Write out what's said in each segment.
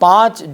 5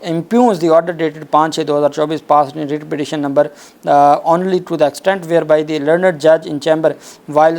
impugns the order dated 5/6/2024 passed in writ petition number only to the extent whereby the learned judge in chamber while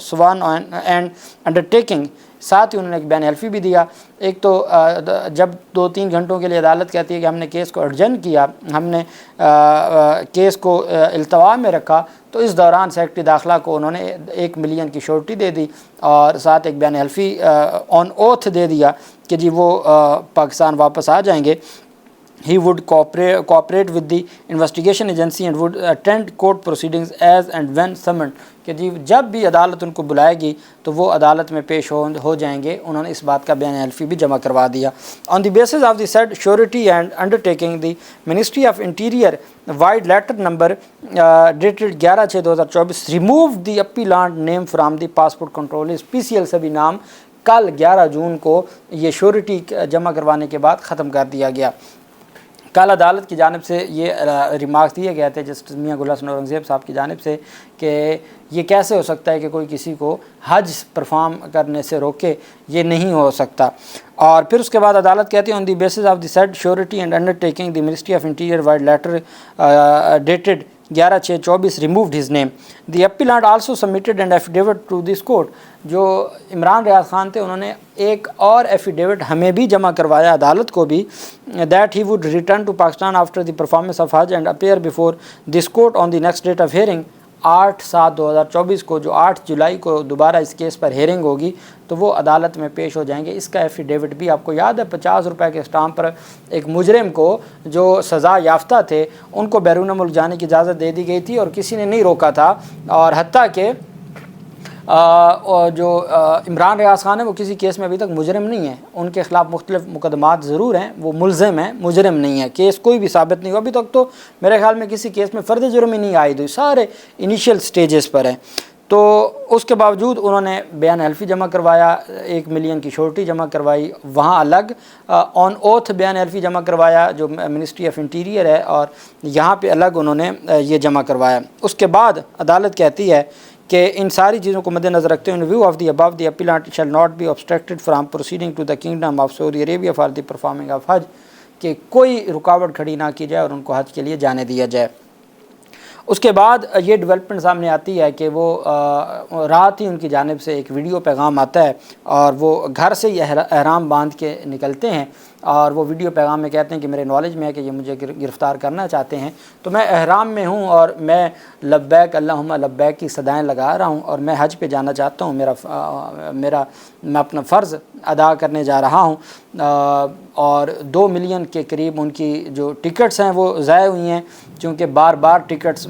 sworn on an undertaking ساتھ ہی انہوں نے ایک بیان حلفی بھی دیا۔ ایک تو جب 2-3 گھنٹوں کے لیے عدالت کہتی ہے کہ ہم نے کیس کو ارجن کیا، ہم نے کیس کو التوا میں رکھا، تو اس دوران سیکرٹری داخلہ کو انہوں نے 1 ملین کی شورٹی دے دی اور ساتھ ایک بیان حلفی آن اوتھ دے دیا کہ جی وہ پاکستان واپس آ جائیں گے۔ He would cooperate with the investigation agency and would attend court proceedings as and when summoned، کہ جی جب بھی عدالت ان کو بلائے گی تو وہ عدالت میں پیش ہو جائیں گے۔ انہوں نے اس بات کا بیان حلفی بھی جمع کروا دیا۔ On the basis of the said surety and undertaking, the Ministry of Interior wide letter number dated 11/6/2024 removed the appellant name from the passport control list۔ PCL سے بھی نام کل 11 جون کو یہ شورٹی جمع کروانے کے بعد ختم کر دیا گیا۔ کل عدالت کی جانب سے یہ ریمارکس دیے گئے تھے جسٹس میاں گل حسن اورنگزیب صاحب کی جانب سے کہ یہ کیسے ہو سکتا ہے کہ کوئی کسی کو حج پرفارم کرنے سے روکے، یہ نہیں ہو سکتا۔ اور پھر اس کے بعد عدالت کہتی ہے on the basis of the said surety and undertaking the ministry of interior vide letter dated 11/6/24 removed his name. The appellant also submitted an affidavit to this court۔ جو عمران ریاض خان تھے انہوں نے ایک اور ایفیڈیوٹ ہمیں بھی جمع کروایا عدالت کو بھی، that he would return to Pakistan after the performance of Hajj and appear before this court on the next date of hearing 8/7/2024 کو، جو 8 جولائی کو دوبارہ اس کیس پر ہیرنگ ہوگی تو وہ عدالت میں پیش ہو جائیں گے۔ اس کا ایفیڈیوٹ بھی آپ کو یاد ہے 50 روپے کے اسٹامپ پر ایک مجرم کو جو سزا یافتہ تھے ان کو بیرون ملک جانے کی اجازت دے دی گئی تھی اور کسی نے نہیں روکا تھا، اور حتیٰ کہ جو عمران ریاض خان ہے وہ کسی کیس میں ابھی تک مجرم نہیں ہے، ان کے خلاف مختلف مقدمات ضرور ہیں، وہ ملزم ہیں، مجرم نہیں ہے، کیس کوئی بھی ثابت نہیں ہوا ابھی تک، تو میرے خیال میں کسی کیس میں فرد جرم ہی نہیں عائد ہوئی، سارے انیشیل سٹیجز پر ہیں۔ تو اس کے باوجود انہوں نے بیان حلفی جمع کروایا، 1 ملین کی شورٹی جمع کروائی، وہاں الگ آن اوتھ بیان حلفی جمع کروایا جو منسٹری آف انٹیریئر ہے، اور یہاں پہ الگ انہوں نے یہ جمع کروایا۔ اس کے بعد عدالت کہتی ہے کہ ان ساری چیزوں کو مد نظر رکھتے ہوئے view of the above the appellant shall not be obstructed from proceeding to the Kingdom of Saudi Arabia for the performing of حج، کہ کوئی رکاوٹ کھڑی نہ کی جائے اور ان کو حج کے لیے جانے دیا جائے۔ اس کے بعد یہ ڈیولپمنٹ سامنے آتی ہے کہ وہ رات ہی ان کی جانب سے ایک ویڈیو پیغام آتا ہے اور وہ گھر سے ہی احرام باندھ کے نکلتے ہیں، اور وہ ویڈیو پیغام میں کہتے ہیں کہ میرے نالج میں ہے کہ یہ مجھے گرفتار کرنا چاہتے ہیں، تو میں احرام میں ہوں اور میں لبیک اللہم لبیک کی صدائیں لگا رہا ہوں اور میں حج پہ جانا چاہتا ہوں، میں اپنا فرض ادا کرنے جا رہا ہوں، اور 2 ملین کے قریب ان کی جو ٹکٹس ہیں وہ ضائع ہوئی ہیں، چونکہ بار بار ٹکٹس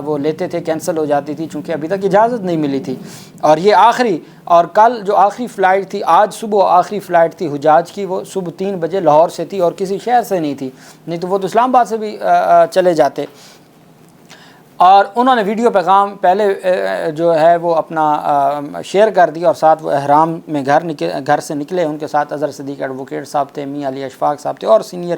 وہ لیتے تھے، کینسل ہو جاتی تھی چونکہ ابھی تک اجازت نہیں ملی تھی، اور یہ آخری اور کل جو آخری فلائٹ تھی، آج صبح آخری فلائٹ تھی حجاج کی، وہ صبح 3 بجے لاہور سے تھی اور کسی شہر سے نہیں تھی، نہیں تو وہ تو اسلام آباد سے بھی چلے جاتے۔ اور انہوں نے ویڈیو پیغام پہلے جو ہے وہ اپنا شیئر کر دیا، اور ساتھ وہ احرام میں گھر سے نکلے، ان کے ساتھ اظہر صدیق ایڈوکیٹ صاحب تھے، میاں علی اشفاق صاحب تھے اور سینئر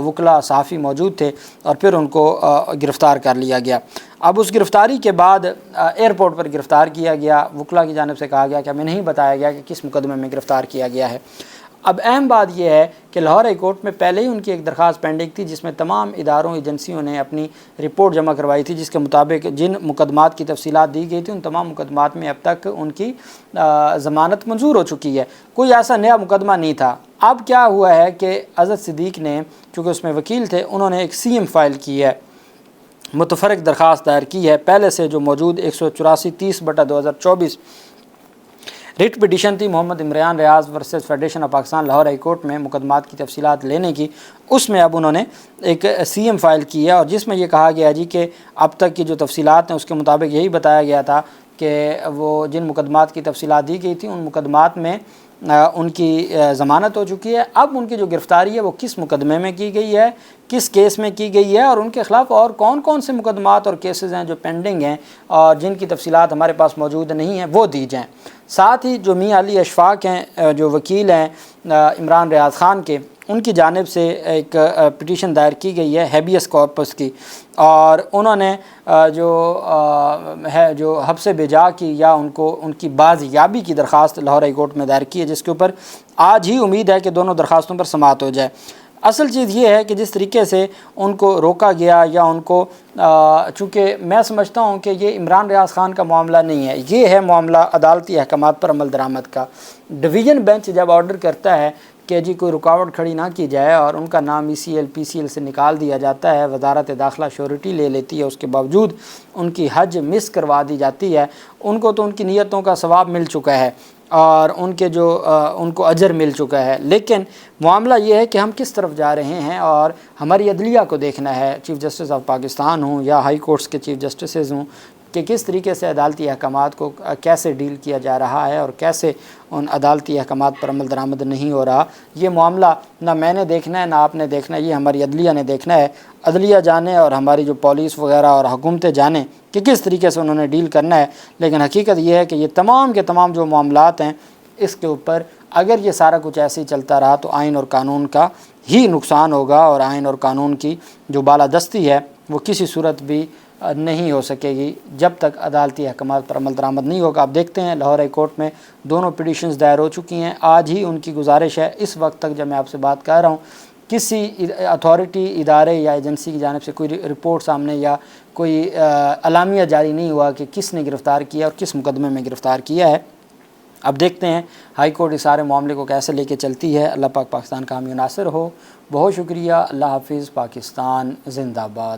وکلاء صحافی موجود تھے، اور پھر ان کو گرفتار کر لیا گیا۔ اب اس گرفتاری کے بعد ایئرپورٹ پر گرفتار کیا گیا، وکلاء کی جانب سے کہا گیا کہ ہمیں نہیں بتایا گیا کہ کس مقدمے میں گرفتار کیا گیا ہے۔ اب اہم بات یہ ہے کہ لاہور ہائی کورٹ میں پہلے ہی ان کی ایک درخواست پینڈنگ تھی جس میں تمام اداروں ایجنسیوں نے اپنی رپورٹ جمع کروائی تھی، جس کے مطابق جن مقدمات کی تفصیلات دی گئی تھی ان تمام مقدمات میں اب تک ان کی ضمانت منظور ہو چکی ہے، کوئی ایسا نیا مقدمہ نہیں تھا۔ اب کیا ہوا ہے کہ اظہر صدیق نے، چونکہ اس میں وکیل تھے، انہوں نے ایک CM فائل کی ہے، متفرق درخواست دائر کی ہے، پہلے سے جو موجود 184/30/2024 ریٹ پٹیشن تھی Muhammad Imran Riaz versus federation of Pakistan Lahore high court میں مقدمات کی تفصیلات لینے کی، اس میں اب انہوں نے ایک CM فائل کی ہے، اور جس میں یہ کہا گیا جی کہ اب تک کی جو تفصیلات ہیں اس کے مطابق یہی بتایا گیا تھا کہ وہ جن مقدمات کی تفصیلات دی گئی تھی ان مقدمات میں ان کی ضمانت ہو چکی ہے، اب ان کی جو گرفتاری ہے وہ کس مقدمے میں کی گئی ہے، کس کیس میں کی گئی ہے، اور ان کے خلاف اور کون کون سے مقدمات اور کیسز ہیں جو پینڈنگ ہیں اور جن کی تفصیلات ہمارے پاس موجود نہیں ہیں وہ دی جائیں۔ ساتھ ہی جو میاں علی اشفاق ہیں جو وکیل ہیں عمران ریاض خان کے، ان کی جانب سے ایک پٹیشن دائر کی گئی ہے ہیبیس کارپس کی، اور انہوں نے جو حبس بجا کی یا ان کی بازیابی کی درخواست لاہور ہائی کورٹ میں دائر کی ہے، جس کے اوپر آج ہی امید ہے کہ دونوں درخواستوں پر سماعت ہو جائے۔ اصل چیز یہ ہے کہ جس طریقے سے ان کو روکا گیا یا ان کو چونکہ میں سمجھتا ہوں کہ یہ عمران ریاض خان کا معاملہ نہیں ہے، یہ ہے معاملہ عدالتی احکامات پر عمل درآمد کا۔ ڈویژن بینچ جب آرڈر کرتا ہے کہ جی کوئی رکاوٹ کھڑی نہ کی جائے اور ان کا نام ECL PCL سے نکال دیا جاتا ہے، وزارت داخلہ شیورٹی لے لیتی ہے، اس کے باوجود ان کی حج مس کروا دی جاتی ہے، ان کو تو ان کی نیتوں کا ثواب مل چکا ہے اور ان کے جو ان کو اجر مل چکا ہے، لیکن معاملہ یہ ہے کہ ہم کس طرف جا رہے ہیں اور ہماری عدلیہ کو دیکھنا ہے، چیف جسٹس آف پاکستان ہوں یا ہائی کورٹس کے چیف جسٹسز ہوں، کہ کس طریقے سے عدالتی احکامات کو کیسے ڈیل کیا جا رہا ہے اور کیسے ان عدالتی احکامات پر عمل درآمد نہیں ہو رہا۔ یہ معاملہ نہ میں نے دیکھنا ہے نہ آپ نے دیکھنا ہے، یہ ہماری عدلیہ نے دیکھنا ہے۔ عدلیہ جانے اور ہماری جو پولیس وغیرہ اور حکومتیں جانیں کہ کس طریقے سے انہوں نے ڈیل کرنا ہے، لیکن حقیقت یہ ہے کہ یہ تمام کے تمام جو معاملات ہیں اس کے اوپر اگر یہ سارا کچھ ایسے ہی چلتا رہا تو آئین اور قانون کا ہی نقصان ہوگا، اور آئین اور قانون کی جو بالادستی ہے وہ کسی صورت بھی نہیں ہو سکے گی جب تک عدالتی احکامات پر عمل درآمد نہیں ہوگا۔ آپ دیکھتے ہیں لاہور ہائی کورٹ میں دونوں پٹیشنز دائر ہو چکی ہیں، آج ہی ان کی گزارش ہے، اس وقت تک جب میں آپ سے بات کر رہا ہوں کسی اتھارٹی، ادارے یا ایجنسی کی جانب سے کوئی رپورٹ سامنے یا کوئی اعلامیہ جاری نہیں ہوا کہ کس نے گرفتار کیا اور کس مقدمے میں گرفتار کیا ہے۔ اب دیکھتے ہیں ہائی کورٹ اس سارے معاملے کو کیسے لے کے چلتی ہے۔ اللہ پاک پاکستان کا حامی و ناصر ہو۔ بہت شکریہ۔ اللہ حافظ۔ پاکستان زندہ باد۔